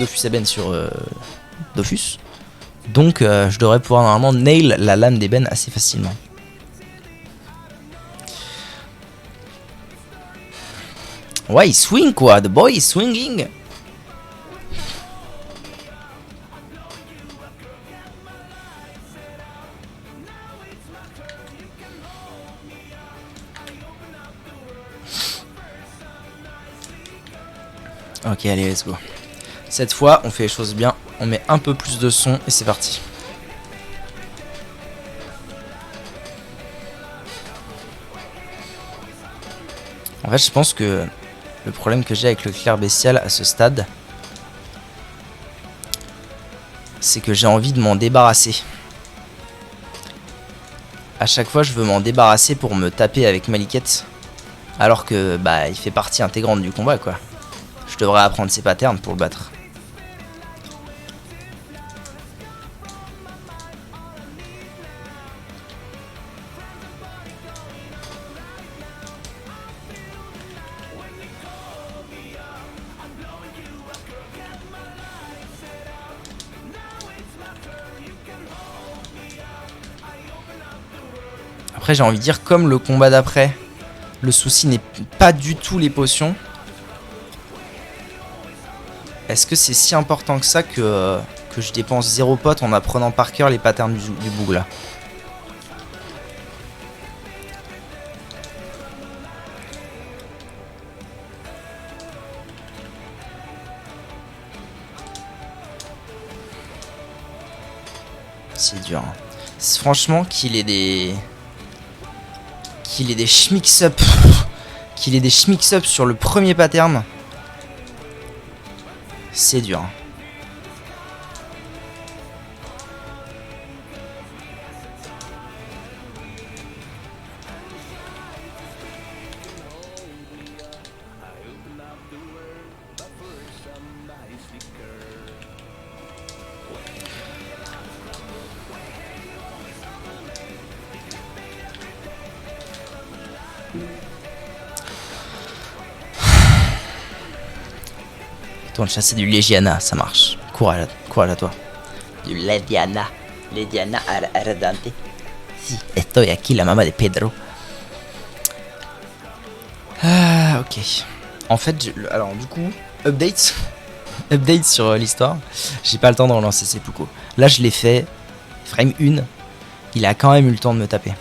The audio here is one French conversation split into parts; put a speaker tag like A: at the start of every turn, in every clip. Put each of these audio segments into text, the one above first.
A: Dofus Eben sur Dofus. Donc je devrais pouvoir normalement nail la lame d'ébène assez facilement. Ouais, il swing quoi, the boy is swinging. Ok, allez, let's go. Cette fois, on fait les choses bien. On met un peu plus de son et c'est parti. En fait, je pense que le problème que j'ai avec le clair bestial à ce stade, c'est que j'ai envie de m'en débarrasser. À chaque fois, je veux m'en débarrasser pour me taper avec Maliket, alors que bah il fait partie intégrante du combat quoi. Je devrais apprendre ses patterns pour le battre. Après j'ai envie de dire, comme le combat d'après, le souci n'est pas du tout les potions. Est-ce que c'est si important que ça que je dépense 0 potes en apprenant par cœur les patterns du boug là? C'est dur. Hein. Franchement, qu'il ait des schmix-up. Qu'il ait des schmix-up sur le premier pattern. C'est dur. Ton chat c'est du Legiana, ça marche. Courage à toi. Du Legiana Ardente. Si, estoy aquí, la maman de Pedro. Ah, ok. En fait, alors du coup, update sur l'histoire. J'ai pas le temps de relancer Seppuku. Là, je l'ai fait. Frame 1. Il a quand même eu le temps de me taper.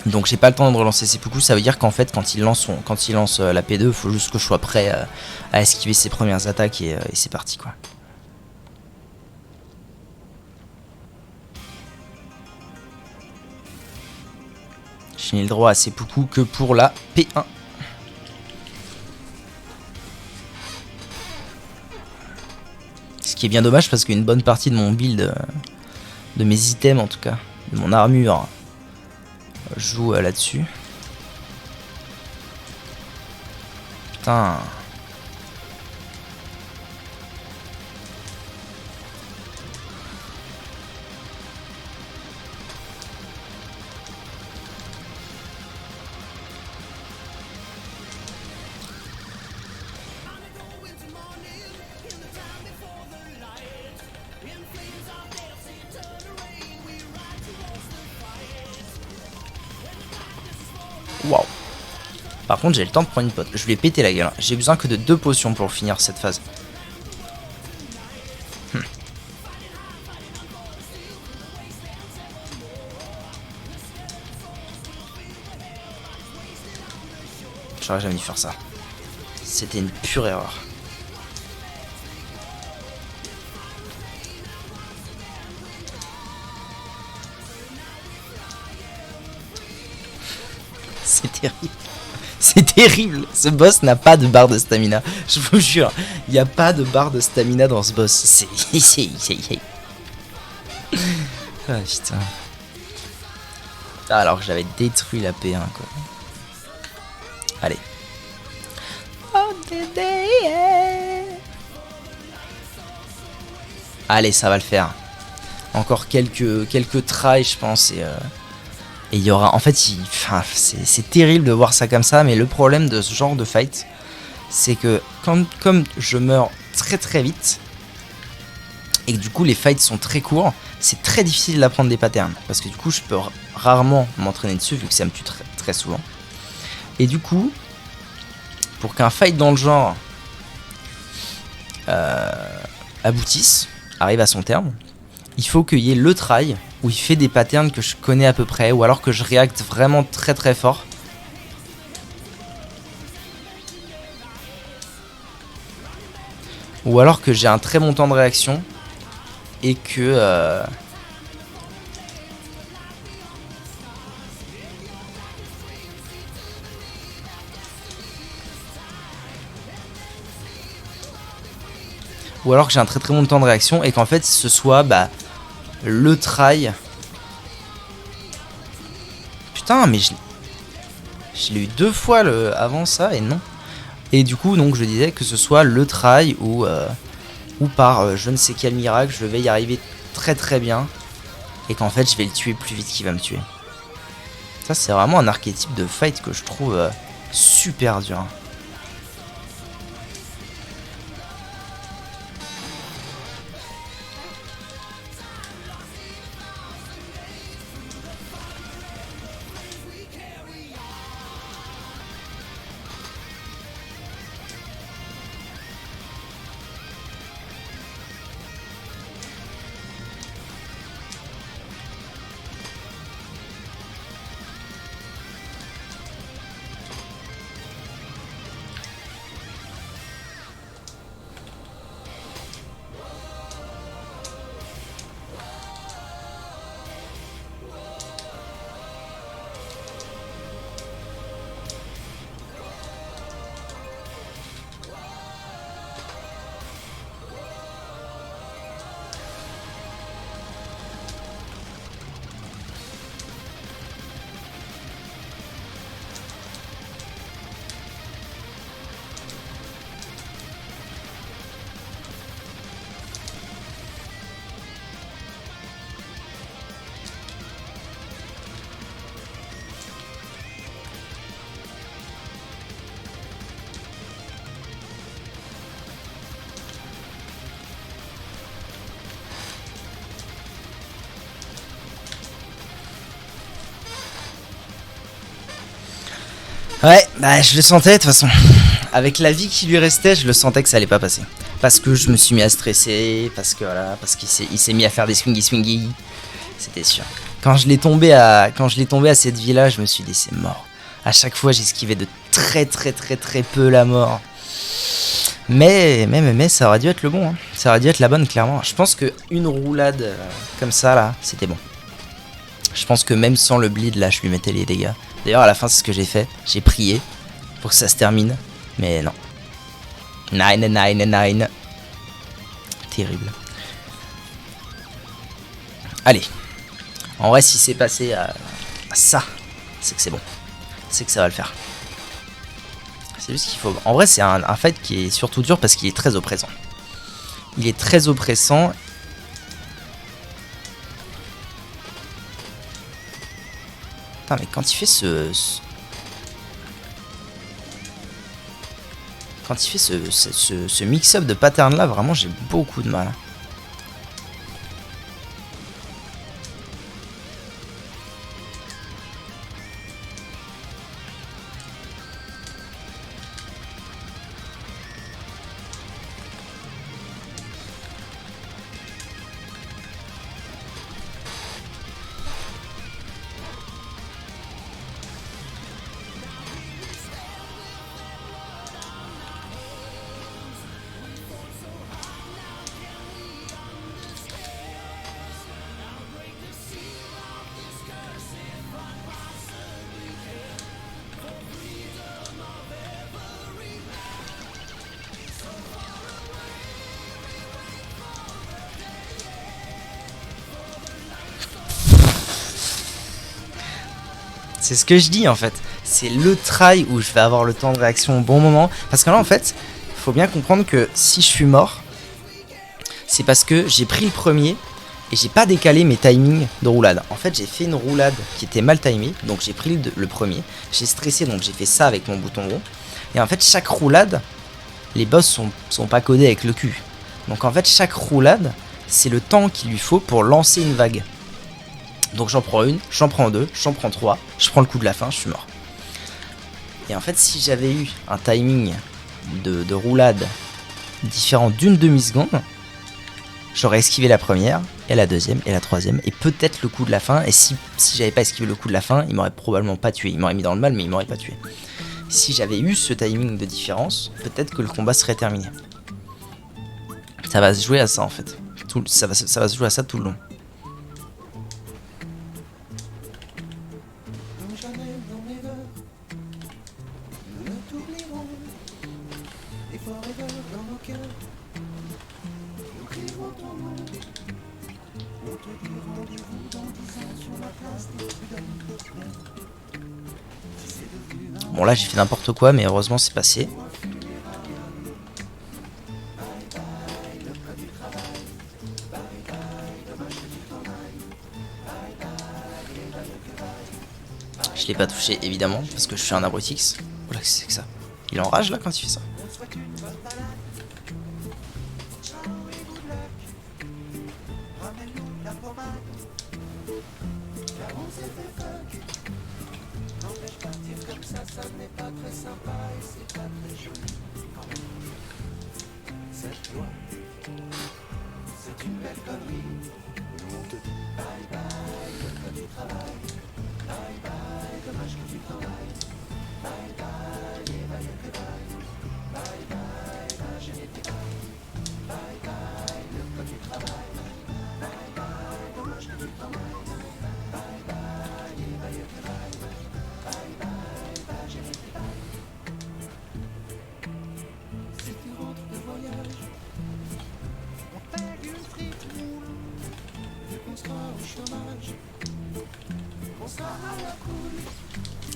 A: Donc j'ai pas le temps de relancer Seppuku, ça veut dire qu'en fait quand il lance la P2, il faut juste que je sois prêt à esquiver ses premières attaques et c'est parti quoi. Je n'ai le droit à Seppuku que pour la P1. Ce qui est bien dommage parce qu'une bonne partie de mon build, de mes items en tout cas, de mon armure, joue là-dessus. Putain. Waouh. Par contre j'ai le temps de prendre une pote. Je lui ai pété la gueule. J'ai besoin que de 2 potions pour finir cette phase. J'aurais jamais dû faire ça. C'était une pure erreur. C'est terrible. C'est terrible. Ce boss n'a pas de barre de stamina. Je vous jure, il n'y a pas de barre de stamina dans ce boss. C'est... Ah putain. Ah, alors que j'avais détruit la P1 quoi. Allez. Allez, ça va le faire. Encore quelques tries je pense et il y aura, en fait, c'est terrible de voir ça comme ça, mais le problème de ce genre de fight, c'est que comme je meurs très très vite, et que du coup les fights sont très courts, c'est très difficile d'apprendre des patterns. Parce que du coup je peux rarement m'entraîner dessus vu que ça me tue très souvent. Et du coup, pour qu'un fight dans le genre aboutisse, arrive à son terme, il faut qu'il y ait le try où il fait des patterns que je connais à peu près, ou alors que je réacte vraiment très fort. Ou alors que j'ai un très bon temps de réaction et que ou alors que j'ai un très bon temps de réaction et qu'en fait ce soit le try. Putain, mais je l'ai eu 2 fois avant ça et non. Et du coup, donc je disais que ce soit le try ou par je ne sais quel miracle, je vais y arriver très bien et qu'en fait je vais le tuer plus vite qu'il va me tuer. Ça, c'est vraiment un archétype de fight que je trouve super dur. Ouais, je le sentais de toute façon. Avec la vie qui lui restait, je le sentais que ça allait pas passer. Parce que je me suis mis à stresser, parce qu'il s'est mis à faire des swingy. C'était sûr. Quand je l'ai tombé à cette vie-là, je me suis dit c'est mort. À chaque fois, j'esquivais de très peu la mort. Mais ça aurait dû être le bon. Hein. Ça aurait dû être la bonne, clairement. Je pense qu'une roulade comme ça, là, c'était bon. Je pense que même sans le bleed, là, je lui mettais les dégâts. D'ailleurs, à la fin, c'est ce que j'ai fait. J'ai prié pour que ça se termine. Mais non. 9. Terrible. Allez. En vrai, si c'est passé à ça, c'est que c'est bon. C'est que ça va le faire. C'est juste qu'il faut... En vrai, c'est un fight qui est surtout dur parce qu'il est très oppressant. Il est très oppressant. Putain, mais quand il fait ce mix-up de pattern là, vraiment j'ai beaucoup de mal. C'est ce que je dis en fait. C'est le try où je vais avoir le temps de réaction au bon moment. Parce que là en fait, il faut bien comprendre que si je suis mort, c'est parce que j'ai pris le premier et j'ai pas décalé mes timings de roulade. En fait, j'ai fait une roulade qui était mal timée, donc j'ai pris le premier. J'ai stressé, donc j'ai fait ça avec mon bouton rond. Et en fait, chaque roulade, les boss sont pas codés avec le cul. Donc en fait, chaque roulade, c'est le temps qu'il lui faut pour lancer une vague. Donc j'en prends une, j'en prends deux, j'en prends trois, je prends le coup de la fin, je suis mort. Et en fait, si j'avais eu un timing de roulade différent d'une demi-seconde, j'aurais esquivé la première, et la deuxième, et la troisième, et peut-être le coup de la fin. Et si j'avais pas esquivé le coup de la fin, il m'aurait probablement pas tué. Il m'aurait mis dans le mal, mais il m'aurait pas tué. Si j'avais eu ce timing de différence, peut-être que le combat serait terminé. Ça va se jouer à ça en fait. Ça va se jouer à ça tout le long. Bon là j'ai fait n'importe quoi, mais heureusement c'est passé. Je l'ai pas touché évidemment parce que je suis un abrutix. Voilà, qu'est-ce que c'est que ça? Il enrage là quand il fait ça.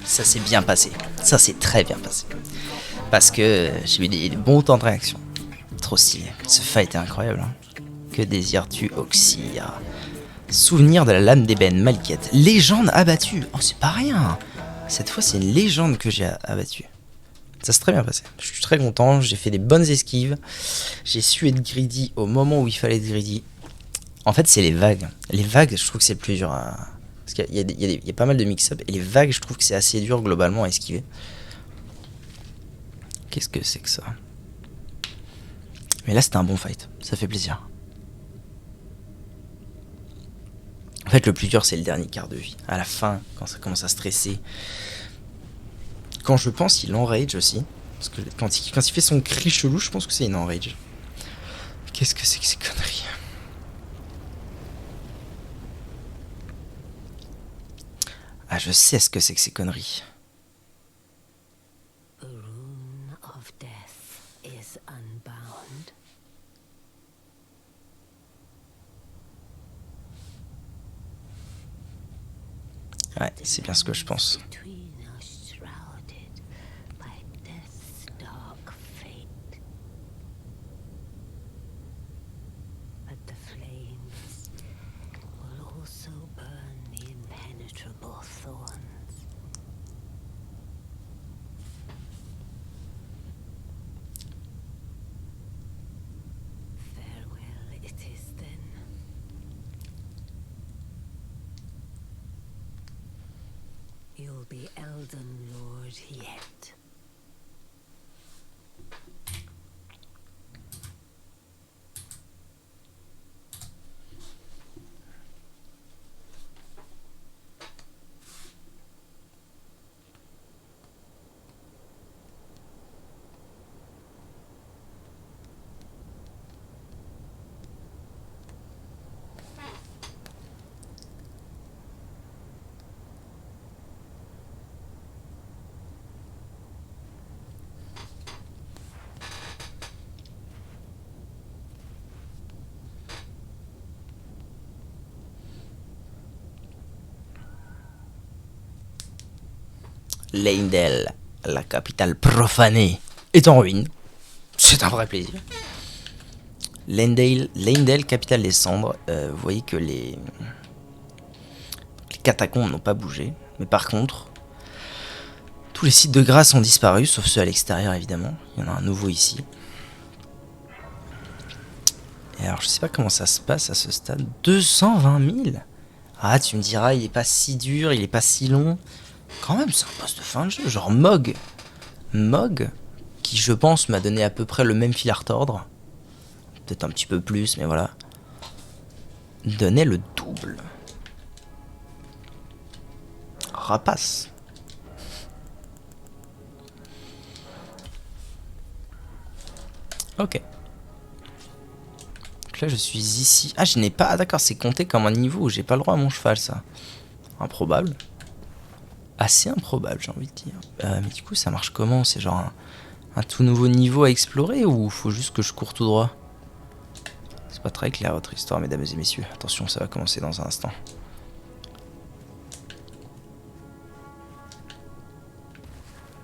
A: Ça s'est bien passé. Ça s'est très bien passé. Parce que j'ai eu des bons temps de réaction. Trop stylé. Ce fight est incroyable. Hein. Que désires-tu, Oxyr? Souvenir de la lame d'ébène, Maliketh. Légende abattue. Oh, c'est pas rien. Cette fois, c'est une légende que j'ai abattue. Ça s'est très bien passé. Je suis très content. J'ai fait des bonnes esquives. J'ai su être greedy au moment où il fallait être greedy. En fait, c'est les vagues. Les vagues, je trouve que c'est le plus dur à... Parce qu'il y a pas mal de mix-up. Et les vagues, je trouve que c'est assez dur globalement à esquiver. Qu'est-ce que c'est que ça? Mais là, c'était un bon fight. Ça fait plaisir. En fait, le plus dur, c'est le dernier quart de vie. À la fin, quand ça commence à stresser. Quand je pense, il enrage aussi. Parce que quand il fait son cri chelou, je pense que c'est une enrage. Qu'est-ce que c'est que ces conneries? Ah, je sais ce que c'est que ces conneries.
B: The rune of death is unbound.
A: Ouais, c'est bien ce que je pense.
B: Between us shrouded by death's dark fate. But the flames will also burn the impenetrable thorns. Farewell it is then. You'll be Elden Lord yet.
A: Leyndell, la capitale profanée, est en ruine. C'est un vrai plaisir. Leyndell, capitale des cendres. Vous voyez que les catacombes n'ont pas bougé. Mais par contre, tous les sites de grâce ont disparu, sauf ceux à l'extérieur évidemment. Il y en a un nouveau ici. Et alors, je sais pas comment ça se passe à ce stade. 220 000. Ah, tu me diras, il est pas si dur, il est pas si long. Quand même, c'est un boss de fin de jeu. Genre Mog. Mog, qui je pense m'a donné à peu près le même fil à retordre. Peut-être un petit peu plus, mais voilà. Donnait le double. Rapace. Ok. Donc là, je suis ici. Ah, je n'ai pas... Ah, d'accord, c'est compté comme un niveau où j'ai pas le droit à mon cheval, ça. Improbable. Assez improbable, j'ai envie de dire. Mais du coup, ça marche comment? C'est genre un tout nouveau niveau à explorer ou faut juste que je cours tout droit? C'est pas très clair votre histoire, mesdames et messieurs. Attention, ça va commencer dans un instant.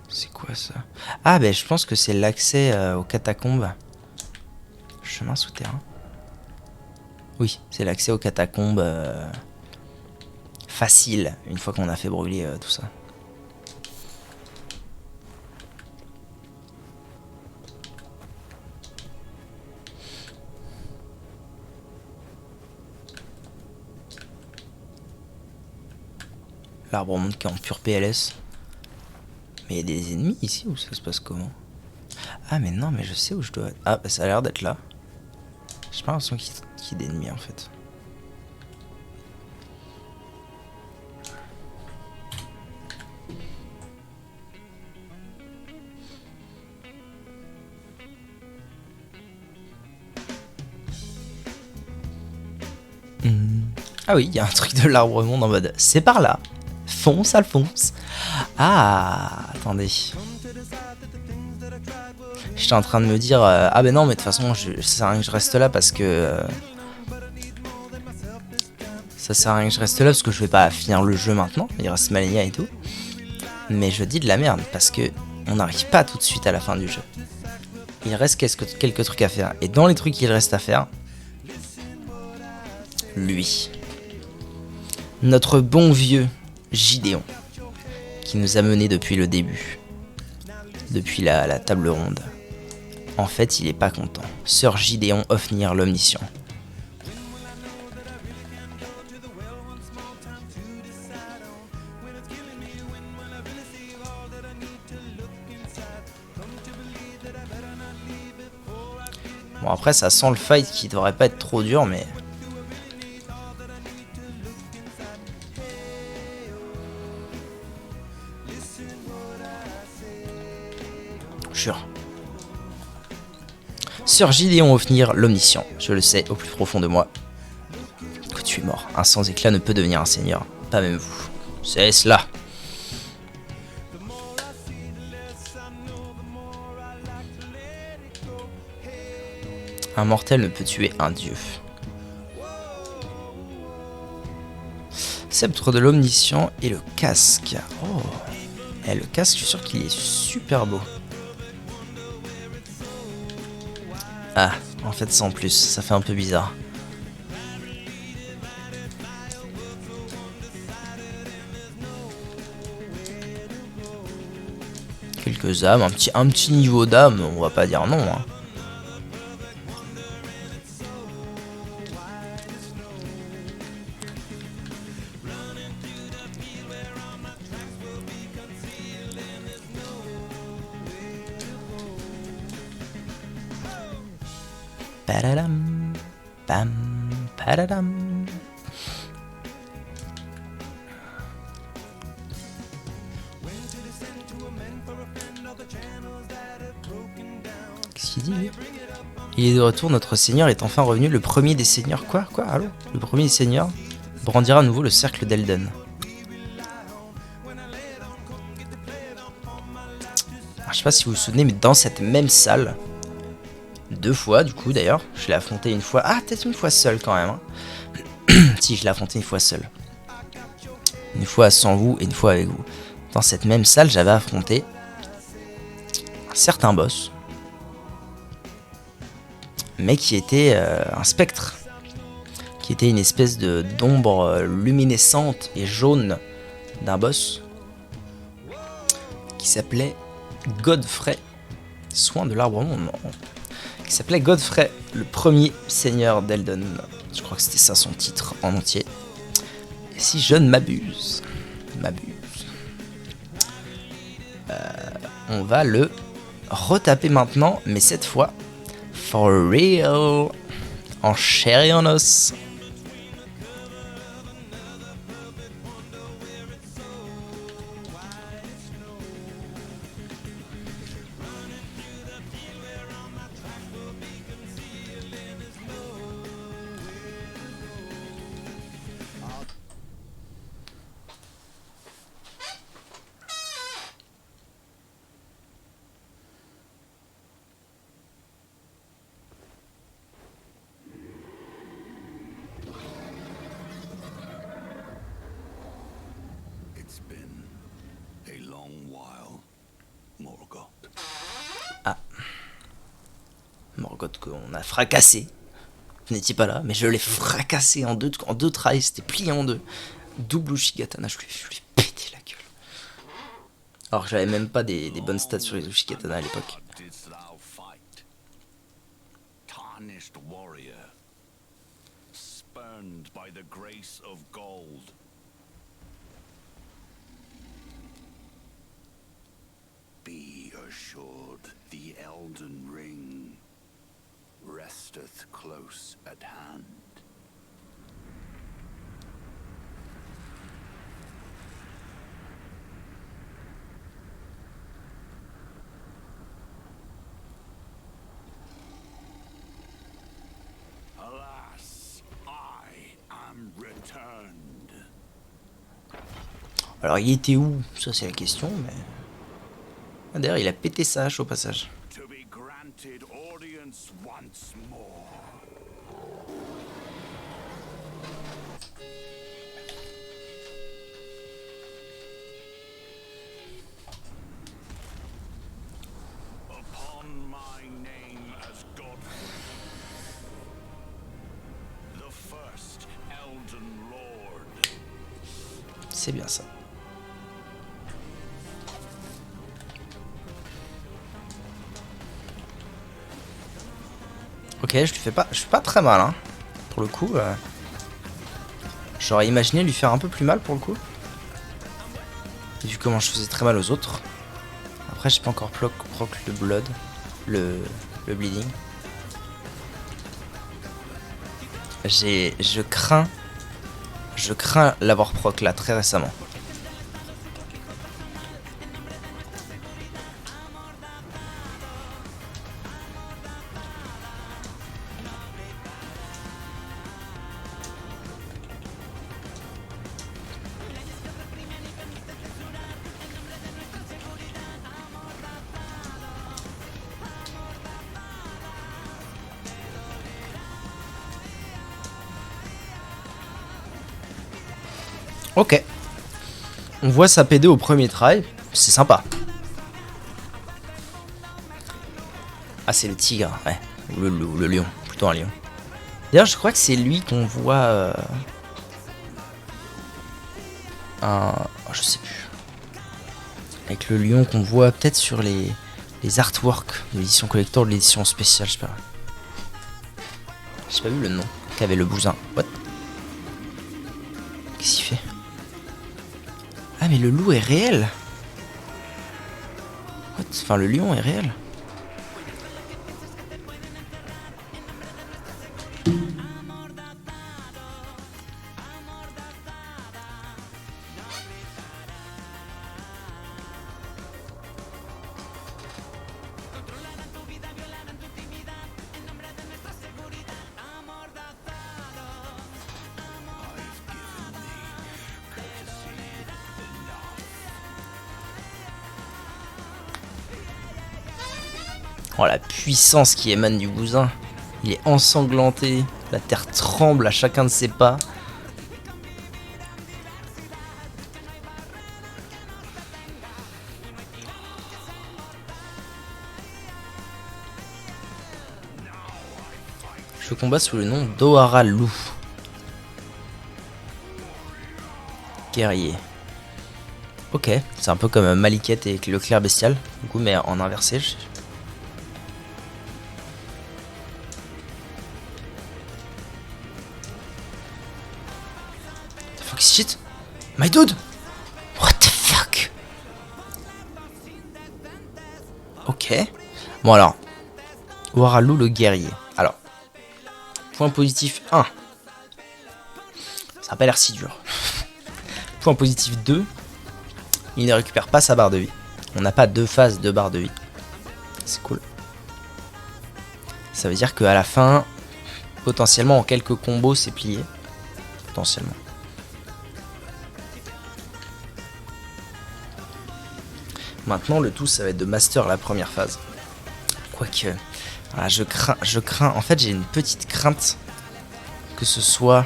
A: C'est quoi ça? Ah, ben je pense que c'est l'accès aux catacombes. Chemin souterrain. Oui, c'est l'accès aux catacombes facile, une fois qu'on a fait brûler tout ça. L'arbre monte qui est en pur PLS. Mais il y a des ennemis ici ou ça se passe comment? Ah mais non, mais je sais où je dois être. Ah bah ça a l'air d'être là. J'ai pas l'impression qu'il y ait d'ennemis en fait. Ah oui, il y a un truc de l'arbre monde en mode c'est par là. Fonce, Alphonse. Ah, attendez. J'étais en train de me dire ah ben non mais de toute façon ça sert à rien que je reste là parce que ça sert à rien que je reste là parce que je vais pas finir le jeu maintenant, il reste Malenia et tout. Mais je dis de la merde parce que on n'arrive pas tout de suite à la fin du jeu. Il reste quelques trucs à faire et dans les trucs qu'il reste à faire, lui, notre bon vieux Gideon qui nous a menés depuis le début, depuis la table ronde. En fait, il est pas content. Sir Gideon Ofnir l'Omniscient. Bon, après, ça sent le fight qui devrait pas être trop dur, mais... Jure. Sir Gideon Ofnir l'Omniscient, je le sais au plus profond de moi que tu es mort. Un sans éclat ne peut devenir un seigneur, pas même vous. C'est cela. Un mortel ne peut tuer un dieu. Sceptre de l'Omniscient et le casque. Oh. Et le casque, je suis sûr qu'il est super beau. Ah, en fait sans plus, ça fait un peu bizarre. Quelques âmes, un petit niveau d'âme, on va pas dire non. Hein. Padadam, bam, padadam. Qu'est-ce qu'il dit lui? Il est de retour, notre seigneur est enfin revenu, le premier des seigneurs. Quoi? Allô? Le premier des seigneurs brandira à nouveau le cercle d'Elden. Je sais pas si vous vous souvenez, mais dans cette même salle, 2 fois du coup d'ailleurs, je l'ai affronté une fois, ah peut-être une fois seul quand même. Hein. Si, je l'ai affronté une fois seul. Une fois sans vous et une fois avec vous. Dans cette même salle, j'avais affronté un certain boss, mais qui était un spectre, qui était une espèce d'ombre luminescente et jaune d'un boss qui s'appelait Godfrey, soin de l'arbre monde, qui s'appelait Godfrey, le premier seigneur d'Eldon. Je crois que c'était ça son titre en entier. Et si je ne m'abuse, on va le retaper maintenant, mais cette fois, for real, en chair et en os.
C: It's been a long while, Morgoth.
A: Morgoth qu'on a fracassé. Vous n'étiez pas là, mais je l'ai fracassé en deux trails, c'était plié en deux. Double Uchigatana, je lui ai pété la gueule. Alors que j'avais même pas des bonnes stats sur les Uchigatana à l'époque.
C: Didst thou fight? Tarnished warrior, spurned by the grace of gold. Be assured, the Elden Ring resteth close at hand. Alas, I am returned.
A: Alors il était où? Ça c'est la question, mais... Ah, d'ailleurs il a pété sa hache au passage.
C: To be granted audience once more. Upon my name as Godfrey, the first Elden Lord.
A: C'est bien ça. Ok, je suis pas très mal, hein. Pour le coup, j'aurais imaginé lui faire un peu plus mal pour le coup. Vu comment je faisais très mal aux autres. Après, j'ai pas encore proc le blood, le bleeding. Je crains l'avoir proc là très récemment. Ok. On voit sa PD au premier try. C'est sympa. Ah, c'est le tigre, ouais. Ou le lion. Plutôt un lion. D'ailleurs, je crois que c'est lui qu'on voit... je sais plus. Avec le lion qu'on voit peut-être sur les artworks de l'édition collector, de l'édition spéciale, je sais pas. J'ai pas vu le nom qu'avait le bousin. What? Qu'est-ce qu'il fait? Ah mais le loup est réel. What? Enfin le lion est réel. Oh la puissance qui émane du bousin. Il est ensanglanté. La terre tremble à chacun de ses pas. Je combat sous le nom d'Ohara Loup. Guerrier. Ok, c'est un peu comme Maliket et le clerc bestial. Du coup, mais en inversé. Fuck shit. My dude. What the fuck. Ok. Bon alors. Waralu le guerrier. Alors. Point positif 1. Ça a pas l'air si dur. Point positif 2. Il ne récupère pas sa barre de vie. On n'a pas 2 phases de barre de vie. C'est cool. Ça veut dire qu'à la fin, potentiellement en quelques combos, c'est plié. Potentiellement. Maintenant, le tout, ça va être de master la première phase. Quoique, voilà, je crains. En fait, j'ai une petite crainte que ce soit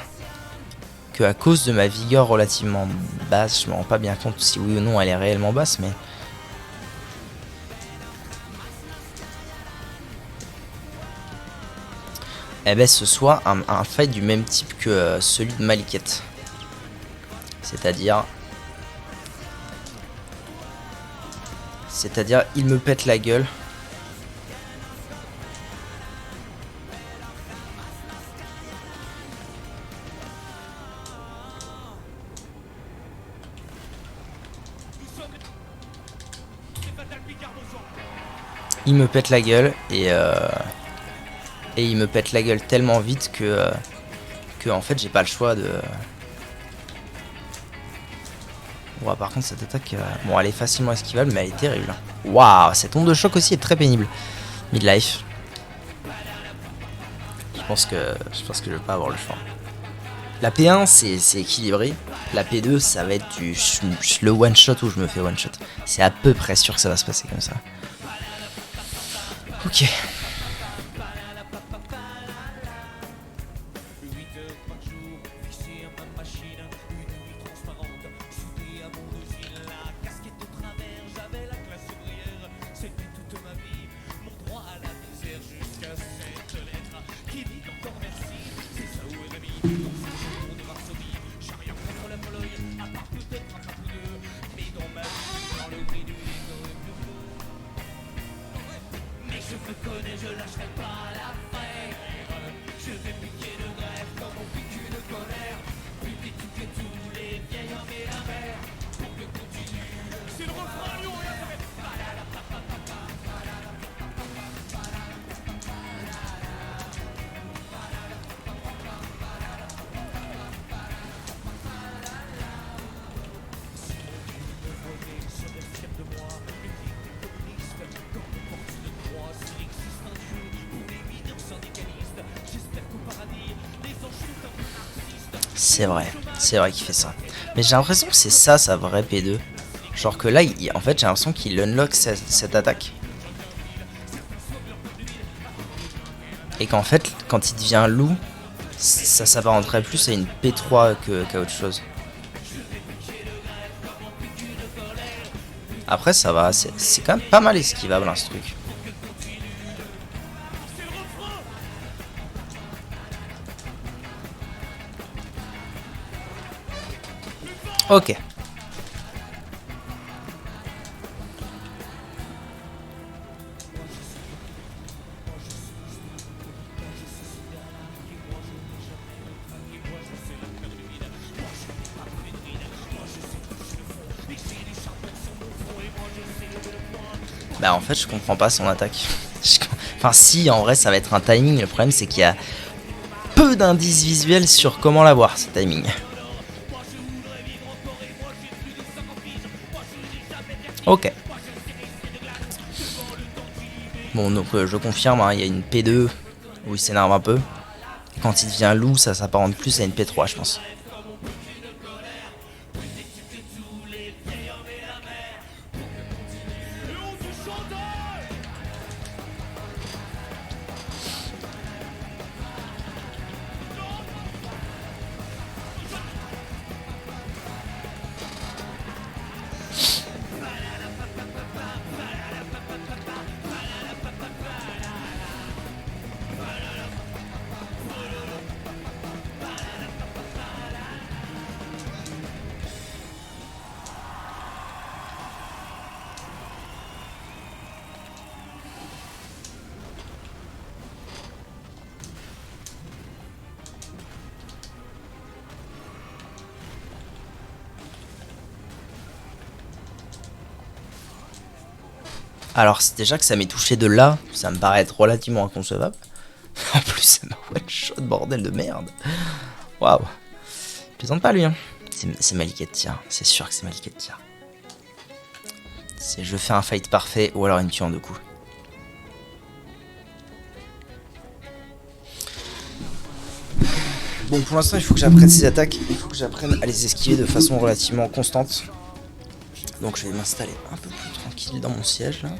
A: que à cause de ma vigueur relativement basse, je me rends pas bien compte si oui ou non elle est réellement basse, mais eh ben, ce soit un fight du même type que celui de Maliket. C'est-à-dire, il me pète la gueule. Il me pète la gueule et il me pète la gueule tellement vite que en fait j'ai pas le choix de... Ouais, par contre cette attaque, bon elle est facilement esquivable mais elle est terrible. Waouh, cette onde de choc aussi est très pénible. Midlife. Je pense que je vais pas avoir le choix. La P1 c'est équilibré. La P2 ça va être le one shot où je me fais one shot. C'est à peu près sûr que ça va se passer comme ça. Ok. C'est vrai qu'il fait ça. Mais j'ai l'impression que c'est ça sa vraie P2. Genre que là, en fait, j'ai l'impression qu'il unlock cette attaque. Et qu'en fait, quand il devient loup, ça s'apparenterait plus à une P3 qu'à autre chose. Après, ça va, c'est quand même pas mal esquivable, hein, ce truc. Ok. Bah en fait je comprends pas son attaque. Enfin si, en vrai ça va être un timing. Le problème c'est qu'il y a peu d'indices visuels sur comment l'avoir, ce timing. Ok. Bon donc je confirme, hein, il y a une P2 où il s'énerve un peu. Quand il devient loup, ça s'apparente plus à une P3 je pense. Alors c'est déjà que ça m'est touché de là, ça me paraît être relativement inconcevable. En plus ça m'a one shot, bordel de merde. Waouh. Plaisante pas lui hein. C'est Malika de tir, c'est sûr que c'est Malika de tir. C'est je fais un fight parfait ou alors une tue en 2 coups. Bon pour l'instant il faut que j'apprenne ces attaques, il faut que j'apprenne à les esquiver de façon relativement constante. Donc je vais m'installer un peu plus tranquille dans mon siège là.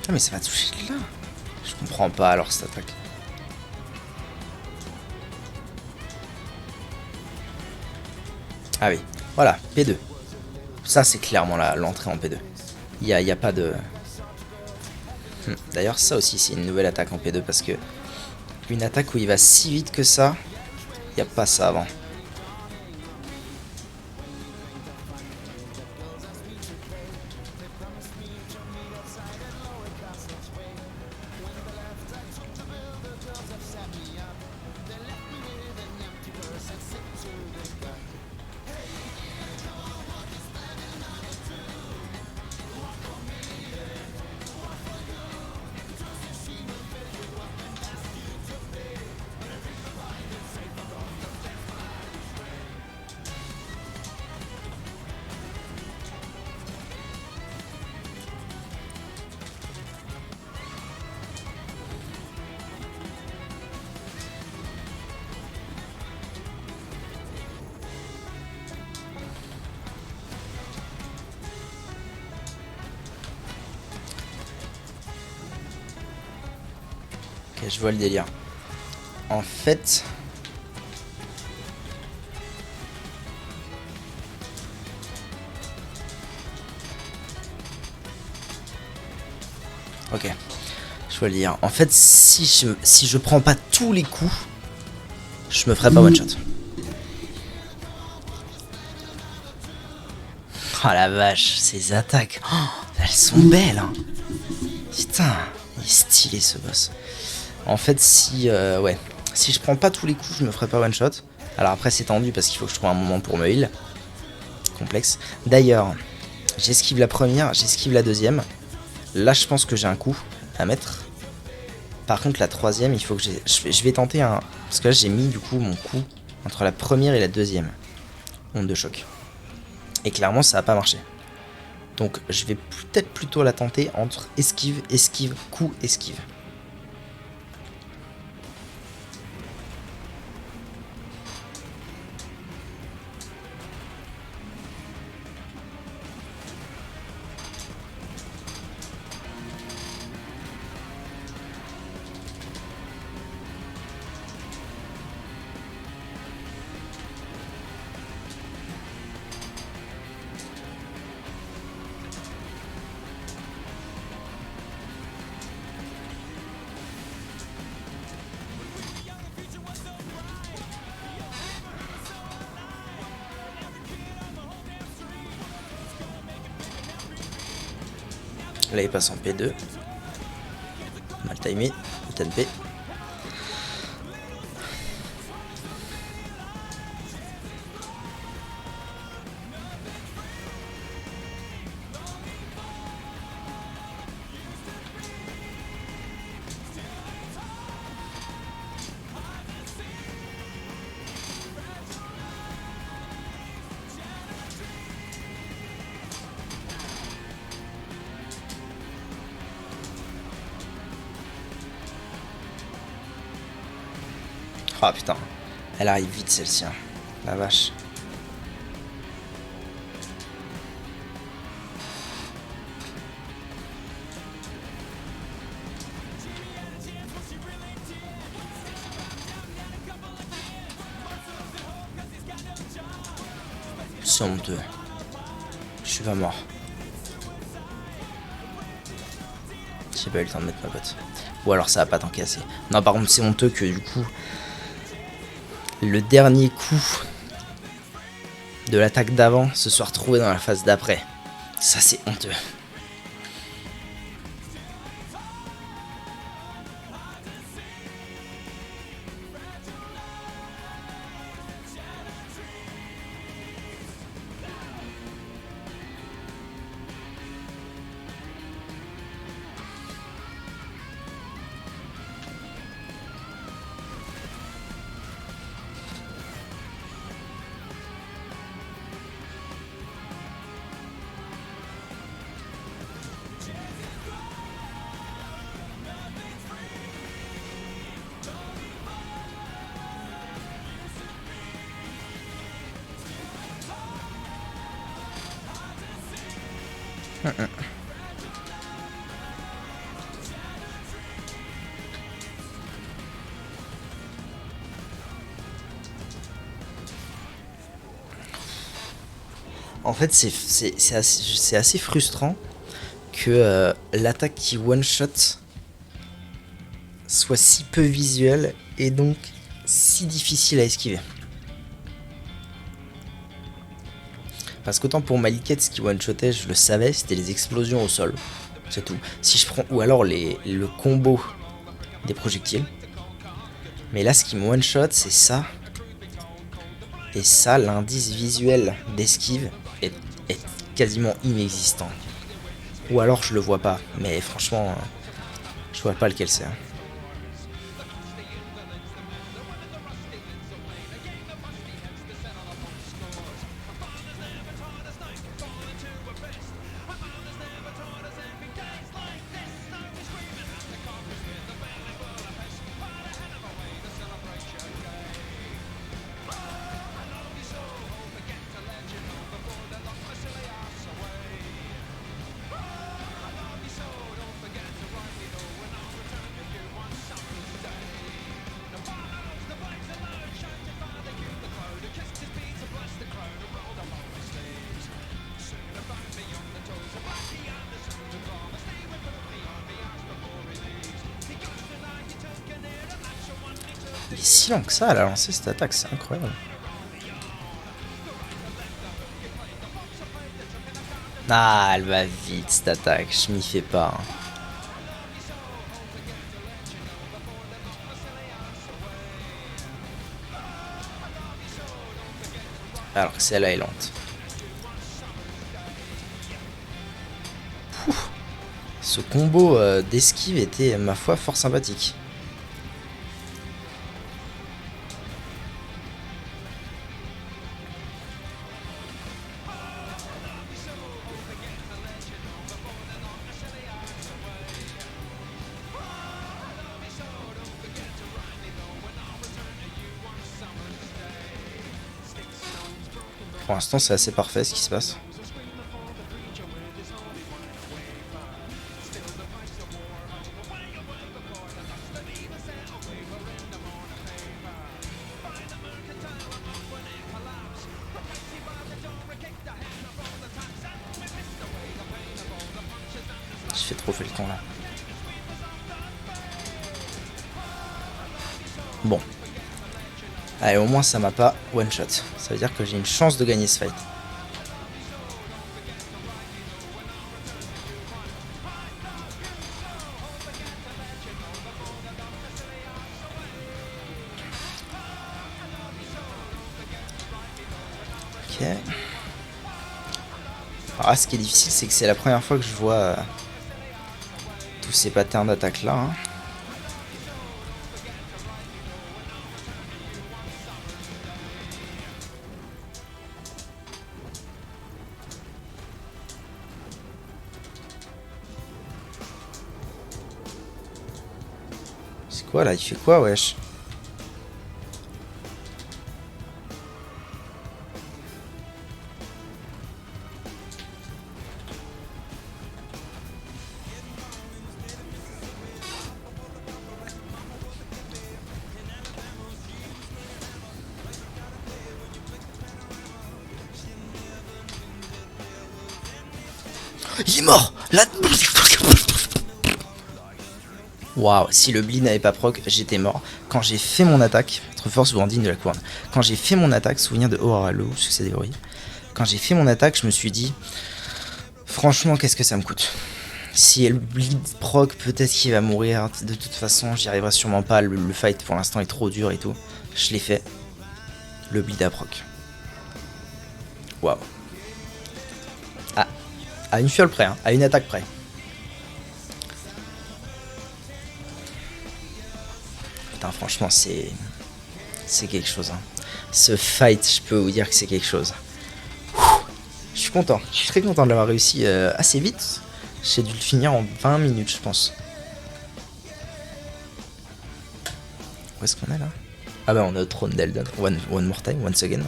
A: Ah mais ça va toucher là. Je comprends pas alors cette attaque. Ah oui, voilà, P2. Ça c'est clairement l'entrée en P2. Il y a pas de... D'ailleurs ça aussi c'est une nouvelle attaque en P2 parce que une attaque où il va si vite que ça, il n'y a pas ça avant. Ok, je vois le délire. En fait... Ok, je vois le délire. En fait, si je prends pas tous les coups, je me ferai pas one shot. Oh la vache, ces attaques, oh, elles sont belles hein. Putain, il est stylé ce boss. En fait, si je prends pas tous les coups, je me ferai pas one shot. Alors après c'est tendu parce qu'il faut que je trouve un moment pour me heal. Complexe. D'ailleurs, j'esquive la première, j'esquive la deuxième. Là je pense que j'ai un coup à mettre. Par contre la troisième, il faut que je vais tenter un... Parce que là j'ai mis du coup mon coup entre la première et la deuxième onde de choc. Et clairement ça n'a pas marché. Donc je vais peut-être plutôt la tenter entre esquive, esquive, coup, esquive. Là il passe en P2. Mal timé, TNP. Oh putain, elle arrive vite celle-ci, hein. La vache. c'est honteux. Je suis pas mort. J'ai pas eu le temps de mettre ma botte. Ou alors ça va pas tant casser. Non, par contre, c'est honteux que du coup, le dernier coup de l'attaque d'avant se soit retrouvé dans la phase d'après. Ça, c'est honteux. En fait, c'est assez frustrant que l'attaque qui one-shot soit si peu visuelle et donc si difficile à esquiver. Parce qu'autant pour Maliket, ce qui one-shotait, je le savais, c'était les explosions au sol. C'est tout. Si je prends, ou alors le combo des projectiles. Mais là, ce qui me one-shot, c'est ça. Et ça, l'indice visuel d'esquive est quasiment inexistant. Ou alors je le vois pas. Mais franchement, je vois pas lequel c'est. Il est si lent que ça, elle a lancé cette attaque, c'est incroyable. Ah, elle va vite cette attaque, je m'y fais pas. Hein. Alors que celle-là est lente. Pouf. Ce combo d'esquive était, ma foi, fort sympathique. Pour l'instant, c'est assez parfait ce qui se passe. Je fais trop fait le temps là. Bon. Allez, au moins ça m'a pas one shot. Ça veut dire que j'ai une chance de gagner ce fight. Ok. Alors là, ce qui est difficile, c'est que c'est la première fois que je vois tous ces patterns d'attaque là. Hein. C'est quoi là? Il fait quoi, wesh? Il est mort. Là. Waouh, si le bleed n'avait pas proc, j'étais mort. Quand j'ai fait mon attaque, trop force ou digne de la couronne. Quand j'ai fait mon attaque, souvenir de Oharalu, succès des bruits. Quand j'ai fait mon attaque, je me suis dit, franchement, qu'est-ce que ça me coûte? Si elle bleed proc, peut-être qu'il va mourir. De toute façon, j'y arriverai sûrement pas. Le fight pour l'instant est trop dur et tout. Je l'ai fait. Le bleed à proc. Waouh. Ah, à une fiole près, hein, à une attaque près. Putain, franchement, c'est quelque chose. Hein. Ce fight, je peux vous dire que c'est quelque chose. Je suis content. Je suis très content de l'avoir réussi assez vite. J'ai dû le finir en 20 minutes, je pense. Où est-ce qu'on est là? Ah bah on est au trône d'Eldon. One more time, once again.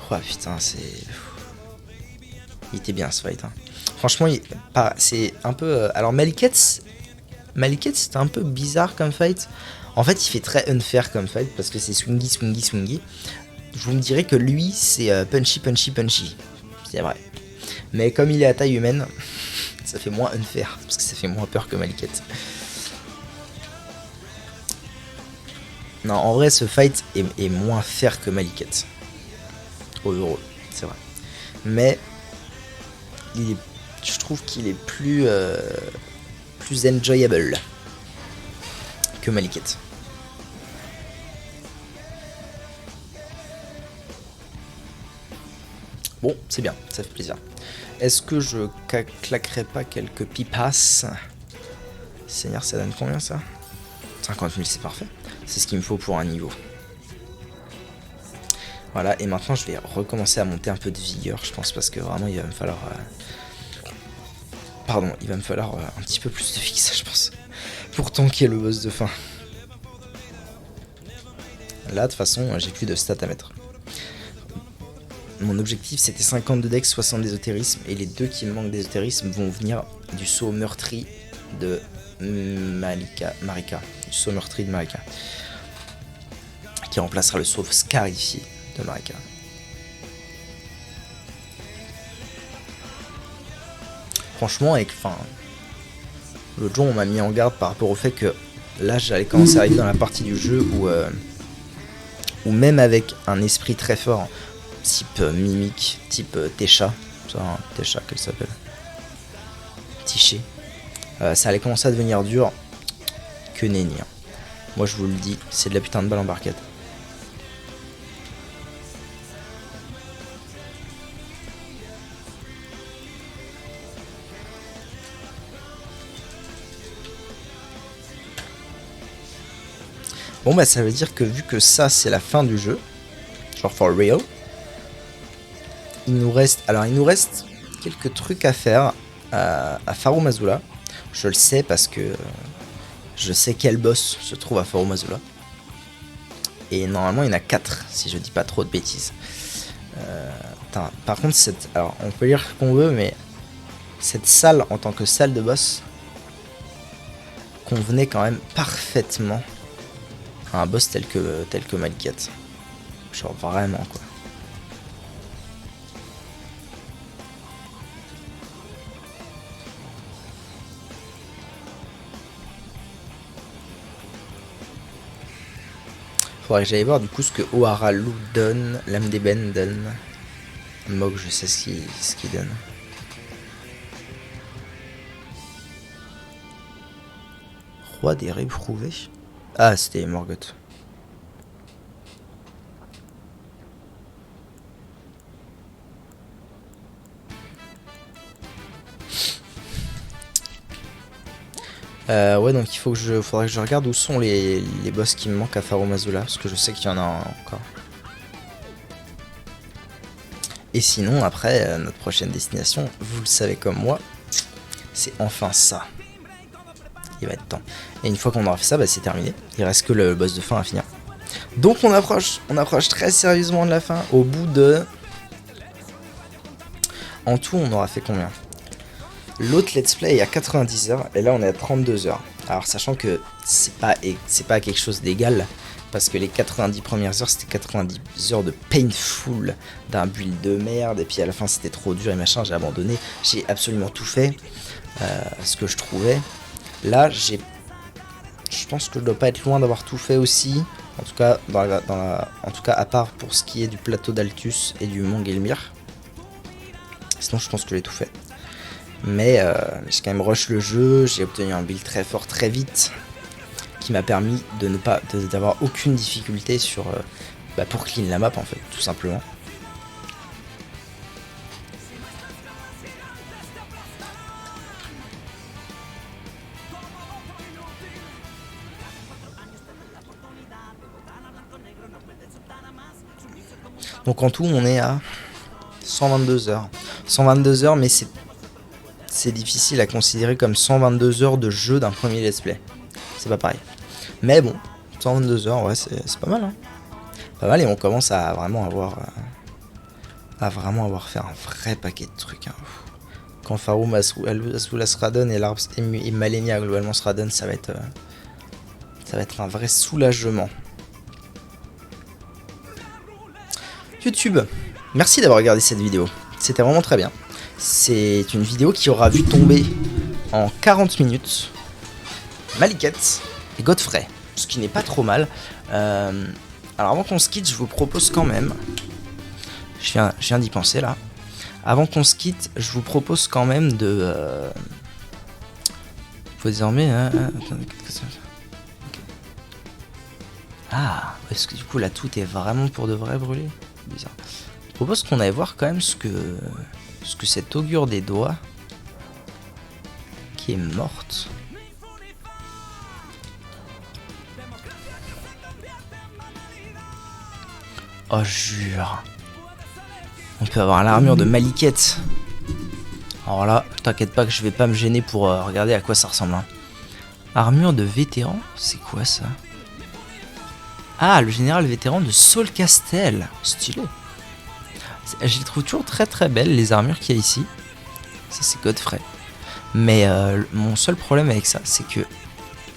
A: Oh putain, c'est... Il était bien ce fight. Hein. Franchement, c'est un peu... Alors Maliket, c'était un peu bizarre comme fight. En fait, il fait très unfair comme fight parce que c'est swingy, swingy, swingy. Je vous me dirais que lui, c'est punchy, punchy, punchy. C'est vrai. Mais comme il est à taille humaine, ça fait moins unfair parce que ça fait moins peur que Maliket. Non, en vrai, ce fight est moins fair que Maliket. Overall, c'est vrai. Mais je trouve qu'il est plus enjoyable que Maliket. Bon, c'est bien, ça fait plaisir. Est-ce que je claquerai pas quelques pipasses? Seigneur, ça donne combien ça? 50 000, c'est parfait. C'est ce qu'il me faut pour un niveau. Voilà, et maintenant je vais recommencer à monter un peu de vigueur, je pense, parce que vraiment il va me falloir... Pardon, il va me falloir un petit peu plus de fixe, je pense. Pour tanker le boss de fin. Là, de toute façon, j'ai plus de stats à mettre. Mon objectif c'était 50 de dex, 60 d'ésotérisme, et les deux qui me manquent d'ésotérisme vont venir du saut meurtri de Marika. Du saut meurtri de Marika. Qui remplacera le saut scarifié de Marika. Franchement, l'autre jour on m'a mis en garde par rapport au fait que là j'allais commencer à arriver dans la partie du jeu où même avec un esprit très fort, type mimique, type Tesha, Tesha qu'elle s'appelle, Tiché, ça allait commencer à devenir dur que nenni. Hein. Moi je vous le dis, c'est de la putain de balle en barquette. Bon bah ça veut dire que vu que ça c'est la fin du jeu, genre for real, il nous reste quelques trucs à faire à Farum Azula. Je le sais parce que je sais quel boss se trouve à Farum Azula. Et normalement il y en a 4 si je dis pas trop de bêtises. Par contre alors on peut lire ce qu'on veut, mais cette salle en tant que salle de boss convenait quand même parfaitement à un boss tel que Maliket. Genre vraiment quoi. Faudrait que j'aille voir du coup ce que Oharalu donne, l'âme d'ébène donne. Mog, je sais ce qu'il donne. Roi des réprouvés. Ah, c'était Morgoth. Ouais, donc faudrait que je regarde où sont les boss qui me manquent à Farum Azula, parce que je sais qu'il y en a encore. Et sinon, après, notre prochaine destination, vous le savez comme moi, c'est enfin ça. Il va être temps. Et une fois qu'on aura fait ça, bah, c'est terminé. Il reste que le boss de fin à finir. Donc on approche très sérieusement de la fin. Au bout de... En tout, on aura fait combien? L'autre let's play est à 90 heures et là on est à 32 heures. Alors sachant que c'est pas quelque chose d'égal, Parce que les 90 premières heures, c'était 90 heures de painful, d'un build de merde, et puis à la fin c'était trop dur et machin, j'ai abandonné. J'ai absolument tout fait, ce que je trouvais. Là, je pense que je dois pas être loin d'avoir tout fait aussi. En tout cas, en tout cas, à part pour ce qui est du plateau d'Altus et du Mont Gelmir. Sinon, je pense que j'ai tout fait. Mais j'ai quand même rush le jeu, j'ai obtenu un build très fort très vite, qui m'a permis d'avoir aucune difficulté sur pour clean la map en fait, tout simplement. Donc en tout, on est à 122 heures. 122 heures, mais c'est difficile à considérer comme 122 heures de jeu d'un premier let's play. C'est pas pareil. Mais bon, 122 heures, ouais, c'est pas mal. Hein. Pas mal, et on commence à vraiment avoir fait un vrai paquet de trucs. Hein. Quand Faroum Azula Sradon et Malenia globalement Sradon, ça va être un vrai soulagement. YouTube, merci d'avoir regardé cette vidéo. C'était vraiment très bien. C'est une vidéo qui aura vu tomber en 40 minutes Maliket et Godfrey, ce qui n'est pas trop mal. Alors avant qu'on se quitte, je vous propose quand même, je viens d'y penser là, avant qu'on se quitte, je vous propose quand même de... faut désormais... Ah, est-ce que du coup là tout est vraiment pour de vrai brûlé? Bizarre. Je propose qu'on aille voir quand même ce que cet augure des doigts qui est morte. Oh jure. On peut avoir l'armure de Maliket. Alors là, t'inquiète pas que je vais pas me gêner pour regarder à quoi ça ressemble. Hein. Armure de vétéran, c'est quoi ça? Ah, le général vétéran de Saul Castel. Stylé. Je les trouve toujours très très belles, les armures qu'il y a ici. Ça, c'est Godfrey. Mais mon seul problème avec ça, c'est que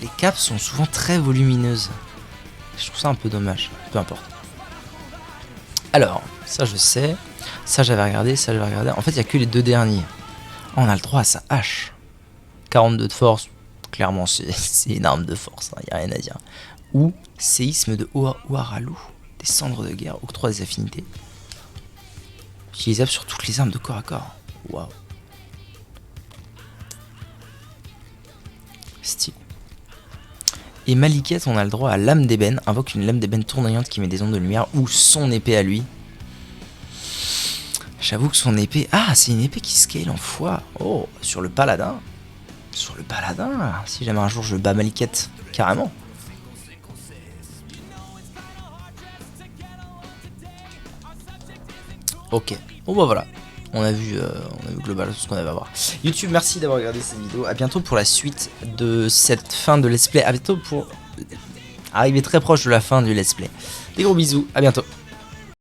A: les capes sont souvent très volumineuses. Je trouve ça un peu dommage. Peu importe. Alors, ça je sais. Ça j'avais regardé, ça j'avais regardé. En fait, il n'y a que les deux derniers. Oh, on a le droit à sa hache. 42 de force. Clairement, c'est une arme de force. Il n'y a rien à dire. Ou séisme de Ouaralu, des cendres de guerre, octroi des affinités. Utilisable sur toutes les armes de corps à corps. Waouh. Style. Et Maliket, on a le droit à lame d'ébène. Invoque une lame d'ébène tournoyante qui met des ondes de lumière ou son épée à lui. J'avoue que son épée... Ah, c'est une épée qui scale en fois. Oh, sur le paladin. Sur le paladin. Si jamais un jour je bats Maliket, carrément. Ok, bon bah voilà, on a vu globalement tout ce qu'on avait à voir. YouTube, merci d'avoir regardé cette vidéo, à bientôt pour la suite de cette fin de let's play, à bientôt pour arriver très proche de la fin du let's play. Des gros bisous, à bientôt.